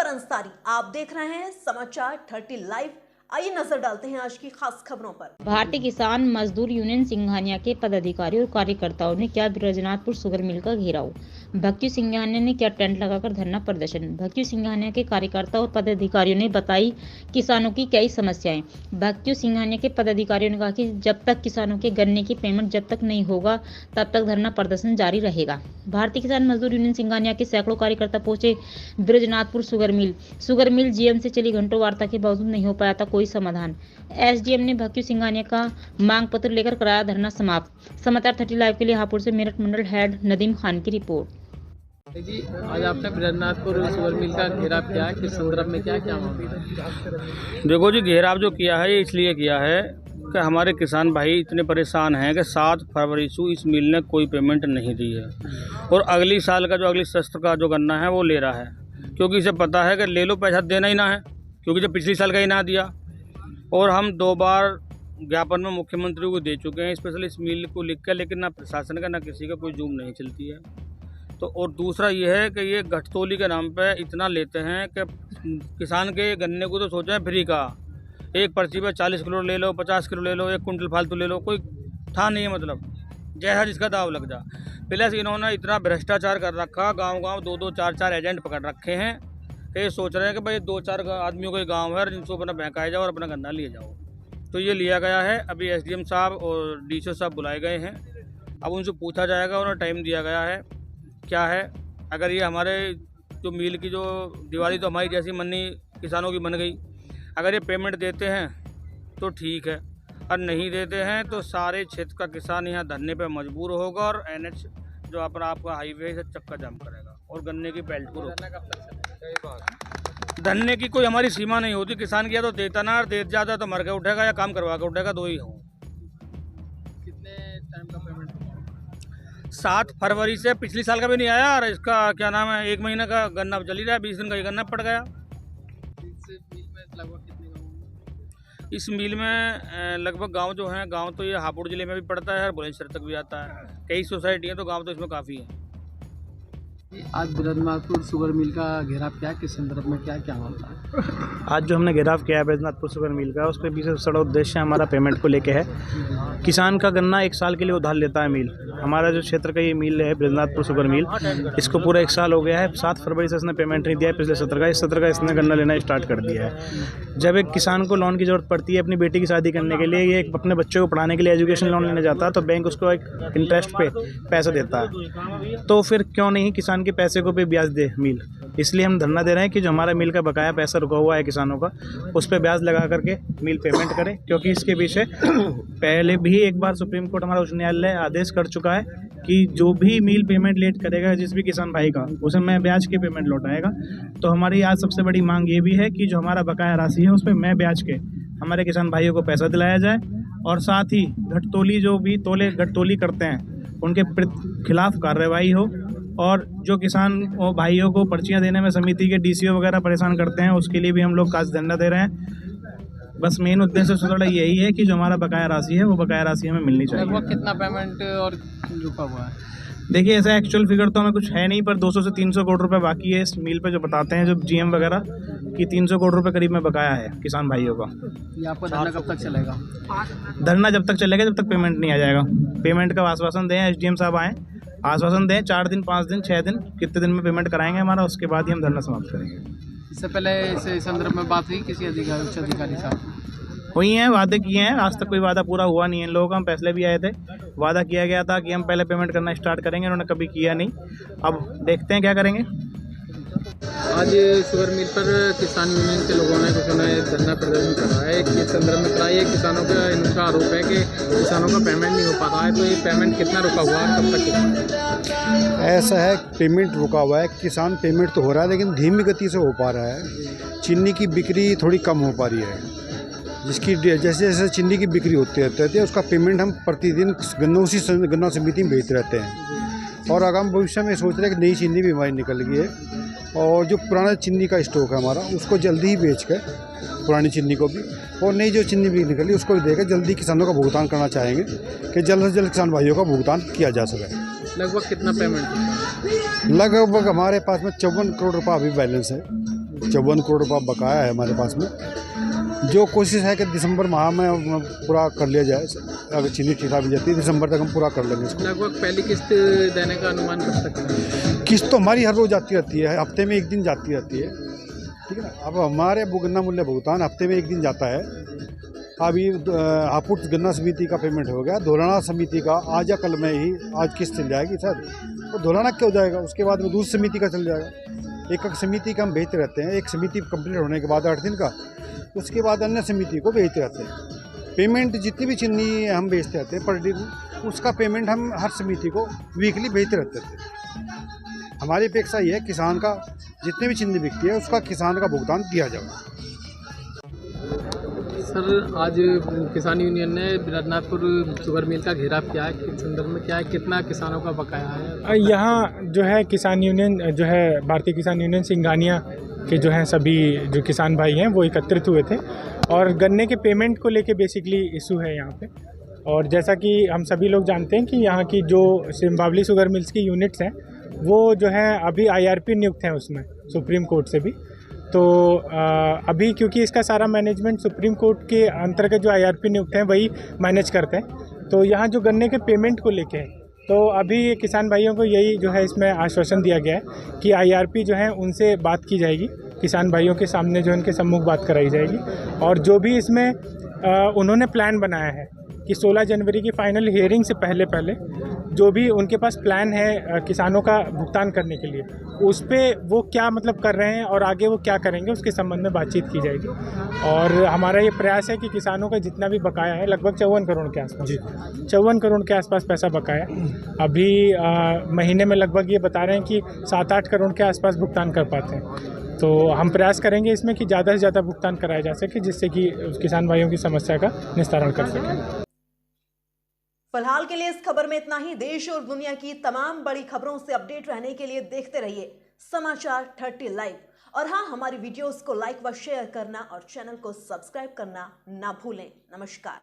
अंसारी, आप देख रहे हैं समाचार 30 लाइव। आइए नजर डालते हैं आज की खास खबरों पर। भारतीय किसान मजदूर यूनियन सिंघानिया के पदाधिकारियों और कार्यकर्ताओं ने किया ब्रजनाथपुर शुगर मिल का घेराव। भक्ति सिंघानिया ने किया टेंट लगाकर धरना प्रदर्शन। भक्ति सिंघानिया के कार्यकर्ता और पदाधिकारियों ने बताई किसानों की कई समस्याएं। भक्ति सिंघानिया के पदाधिकारियों ने कहा कि जब तक किसानों के गन्ने की पेमेंट जब तक नहीं होगा तब तक धरना प्रदर्शन जारी रहेगा। भारतीय किसान मजदूर यूनियन सिंघानिया के सैकड़ों कार्यकर्ता पहुंचे ब्रजनाथपुर शुगर मिल जीएम से चली घंटों वार्ता के बावजूद नहीं हो पाया था कोई समाधान। एसडीएम ने भक्ति सिंघानिया का मांग पत्र लेकर कराया धरना समाप्त। समाचार 30 लाइव के लिए हापुड़ से मेरठ मंडल हेड नदीम खान की रिपोर्ट। जी, आज आपने ब्रजनाथपुर शुगर मिल का घेराव किया है, किस संदर्भ में क्या मामला है? देखो जी, घेराव जो किया है ये इसलिए किया है कि हमारे किसान भाई इतने परेशान हैं कि 7 फरवरी से इस मिल ने कोई पेमेंट नहीं दी है और अगली साल का जो अगली सत्र का जो गन्ना है वो ले रहा है, क्योंकि इसे पता है कि ले लो पैसा देना ही ना है, क्योंकि जब पिछली साल का ही ना दिया। और हम 2 बार ज्ञापन में मुख्यमंत्री को दे चुके हैं स्पेशल इस मिल को लिख कर, लेकिन ना प्रशासन का ना किसी का कोई जूम नहीं चलती है। तो और दूसरा ये है कि ये घटतौली के नाम पे इतना लेते हैं कि किसान के गन्ने को तो सोचा है फ्री का, एक पर्ची पे 40 किलो ले लो, 50 किलो ले लो, 1 कुंटल फालतू ले लो, कोई था नहीं है, मतलब जैसा जिसका दाव लग जा। प्लस इन्होंने इतना भ्रष्टाचार कर रखा, गांव-गांव 2-2 4-4 एजेंट पकड़ रखे हैं कि ये सोच रहे हैं कि भाई 2-4 आदमियों का गाँव है जिनको अपना बहकाया जाओ और अपना गन्ना लिए जाओ। तो ये लिया गया है। अभी एसडीएम साहब और डीसीओ साहब बुलाए गए हैं, अब उनसे पूछा जाएगा, उन्हें टाइम दिया गया है क्या है। अगर ये हमारे जो मिल की जो दिवाली तो हमारी जैसी मननी किसानों की बन गई, अगर ये पेमेंट देते हैं तो ठीक है, और नहीं देते हैं तो सारे क्षेत्र का किसान यहाँ धरने पे मजबूर होगा और एनएच जो अपना आपका हाईवे से चक्का जाम करेगा और गन्ने की बेल्ट को रोकेगा। धरने की कोई हमारी सीमा नहीं होती, किसान किया तो देता ना, और दे जाता तो मर के उठेगा या काम करवा के उठेगा, 2 ही हो। कितने टाइम का पेमेंट? 7 फरवरी से पिछली साल का भी नहीं आया, और इसका क्या नाम है 1 महीने का गन्ना चल ही रहा है, 20 दिन का ही गन्ना पड़ गया। इस मिल में लगभग कितने गाँव? इस मिल में लगभग गांव जो हैं, गांव तो ये हापुड़ जिले में भी पड़ता है और बुलंदशहर तक भी आता है, कई सोसाइटी हैं, तो गांव तो इसमें काफ़ी है। आज ब्रजनाथपुर शुगर मिल का घेराव किया, किस संदर्भ में क्या मामला है? आज जो हमने घेराव किया है ब्रजनाथपुर शुगर मिल का, उसके पीछे बड़ा उद्देश्य हमारा पेमेंट को लेके है। किसान का गन्ना 1 साल के लिए उधार लेता है मिल। हमारा जो क्षेत्र का ये मिल है ब्रजनाथपुर शुगर मिल, इसको पूरा 1 साल हो गया है। 7 फरवरी से इसने पेमेंट नहीं दिया है पिछले सत्र का। इस सत्र का इसने गन्ना लेना स्टार्ट कर दिया है। जब एक किसान को लोन की ज़रूरत पड़ती है अपनी बेटी की शादी करने के लिए, ये अपने बच्चों को पढ़ाने के लिए एजुकेशन लोन लेने जाता है, तो बैंक उसको एक इंटरेस्ट पे पैसा देता है। तो फिर क्यों नहीं किसान के पैसे को पे ब्याज दे मिल। इसलिए हम धरना दे रहे हैं कि जो हमारा मिल का बकाया पैसा रुका हुआ है किसानों का, उस पर ब्याज लगा करके मिल पेमेंट करे, क्योंकि इसके पीछे पहले भी एक बार सुप्रीम कोर्ट हमारा उच्च न्यायालय आदेश कर चुका है कि जो भी मिल पेमेंट लेट करेगा जिस भी किसान भाई का, उसे मैं ब्याज के पेमेंट लौटाएगा। तो हमारी आज सबसे बड़ी मांग ये भी है कि जो हमारा बकाया राशि है उस पर मैं ब्याज के हमारे किसान भाइयों को पैसा दिलाया जाए, और साथ ही घटतौली जो भी घटतौली करते हैं उनके खिलाफ कार्रवाई हो, और जो किसान भाइयों को पर्चियां देने में समिति के डीसीओ वगैरह परेशान करते हैं उसके लिए भी हम लोग काज धरना दे रहे हैं। बस मेन उद्देश्य थोड़ा यही है कि जो हमारा बकाया राशि है वो बकाया राशि हमें मिलनी चाहिए। लगभग कितना पेमेंट और रुका हुआ है? देखिए, ऐसा एक्चुअल फिगर तो हमें कुछ है नहीं, पर 200 से 300 करोड़ रुपए बाकी है इस मिल पे, जो बताते हैं जो जीएम वगैरह कि 300 करोड़ रुपए करीब में बकाया है किसान भाइयों का। ये आपका धरना कब तक चलेगा? धरना जब तक चलेगा जब तक पेमेंट नहीं आ जाएगा। पेमेंट का आश्वासन दें, एसडीएम साहब आएँ, आश्वासन दें, 4 दिन 5 दिन 6 दिन कितने दिन में पेमेंट कराएंगे हमारा, उसके बाद ही हम धरना समाप्त करेंगे। इससे पहले इस संदर्भ में बात हुई किसी उच्च अधिकारी साहब? हुई हैं, वादे किए हैं, आज तक कोई वादा पूरा हुआ नहीं है इन लोगों का। हम फैसले भी आए थे, वादा किया गया था कि हम पहले पेमेंट करना स्टार्ट करेंगे, उन्होंने कभी किया नहीं। अब देखते हैं क्या करेंगे। आज शुगर मिल पर किसान यूनियन के लोगों ने कुछ धरना प्रदर्शन करा है, किस संदर्भ में कराई है? किसानों का इनका आरोप है कि किसानों का पेमेंट नहीं हो पा रहा है, तो ये पेमेंट कितना रुका हुआ है, कब तक होगा? ऐसा है, पेमेंट रुका हुआ है। किसान पेमेंट तो हो रहा है लेकिन धीमी गति से हो पा रहा है। चीनी की बिक्री थोड़ी कम हो पा रही है, जिसकी जैसे जैसे चीनी की बिक्री होती रहती है उसका पेमेंट हम प्रतिदिन गन्ना समिति में भेजते रहते हैं। और आगामी भविष्य में सोच रहे हैं कि नई चीनी भी हमारी निकल गई है, और जो पुराना चीनी का स्टॉक है हमारा उसको जल्दी ही बेच कर पुरानी चीनी को भी, और नई जो चीनी भी निकली उसको भी देकर जल्दी किसानों का भुगतान करना चाहेंगे कि जल्द से जल्द किसान भाइयों का भुगतान किया जा सके। लगभग कितना पेमेंट? लगभग हमारे पास में 54 करोड़ रुपये अभी बैलेंस है। 54 करोड़ रुपया बकाया है हमारे पास में, जो कोशिश है कि दिसंबर माह में पूरा कर लिया जाए। अगर चीनी ठीका भी जाती है दिसंबर तक हम पूरा कर लेंगे इसको। लगभग पहली किस्त देने का अनुमान कर सकते हैं? किस्त तो हमारी हर रोज़ जाती रहती है, हफ्ते में एक दिन जाती रहती है, ठीक है ना। अब हमारे गन्ना मूल्य भुगतान हफ्ते में एक दिन जाता है। अभी हापुड़ गन्ना समिति का पेमेंट हो गया, धोलाना समिति का आज या कल में ही आज किस्त चल जाएगी सर, तो धोलाना क्यों जाएगा, उसके बाद में दूसरी समिति का चल जाएगा। एक समिति का हम भेजते रहते हैं, एक समिति कंप्लीट होने के बाद 8 दिन का, उसके बाद अन्य समिति को भेजते रहते हैं। पेमेंट जितनी भी चीनी हम भेजते रहते हैं पर दिन, उसका पेमेंट हम हर समिति को वीकली भेजते रहते थे। हमारी अपेक्षा ये है किसान का जितने भी चीनी बिकती है उसका किसान का भुगतान किया जाए। सर, आज किसान यूनियन ने बिरनाथपुर शुगर मिल का घेराव किया है, किस संदर्भ में क्या है, कितना किसानों का बकाया है? यहाँ जो है किसान यूनियन जो है भारतीय किसान यूनियन सिंघानिया के जो हैं सभी जो किसान भाई हैं वो एकत्रित हुए थे और गन्ने के पेमेंट को लेके बेसिकली इशू है यहाँ पे। और जैसा कि हम सभी लोग जानते हैं कि यहाँ की जो सिम्बावली शुगर मिल्स की यूनिट्स हैं वो जो है अभी IRP नियुक्त हैं उसमें सुप्रीम कोर्ट से भी। तो अभी क्योंकि इसका सारा मैनेजमेंट सुप्रीम कोर्ट के अंतर्गत जो IRP नियुक्त हैं वही मैनेज करते हैं, तो यहाँ जो गन्ने के पेमेंट को लेके है तो अभी किसान भाइयों को यही जो है इसमें आश्वासन दिया गया है कि IRP जो है उनसे बात की जाएगी, किसान भाइयों के सामने जो उनके सम्मुख बात कराई जाएगी। और जो भी इसमें उन्होंने प्लान बनाया है कि 16 जनवरी की फाइनल हियरिंग से पहले जो भी उनके पास प्लान है किसानों का भुगतान करने के लिए, उस पर वो क्या मतलब कर रहे हैं और आगे वो क्या करेंगे उसके संबंध में बातचीत की जाएगी। और हमारा ये प्रयास है कि किसानों का जितना भी बकाया है लगभग 54 करोड़ के आसपास 54 करोड़ के आसपास पैसा बकाया। अभी महीने में लगभग ये बता रहे हैं कि 7-8 करोड़ के आसपास भुगतान कर पाते हैं। तो हम प्रयास करेंगे इसमें कि ज़्यादा से ज़्यादा भुगतान कराया जा सके जिससे कि किसान भाइयों की समस्या का निस्तारण कर सकें। फिलहाल के लिए इस खबर में इतना ही। देश और दुनिया की तमाम बड़ी खबरों से अपडेट रहने के लिए देखते रहिए समाचार 30 लाइव। और हाँ, हमारी वीडियोस को लाइक व शेयर करना और चैनल को सब्सक्राइब करना ना भूलें। नमस्कार।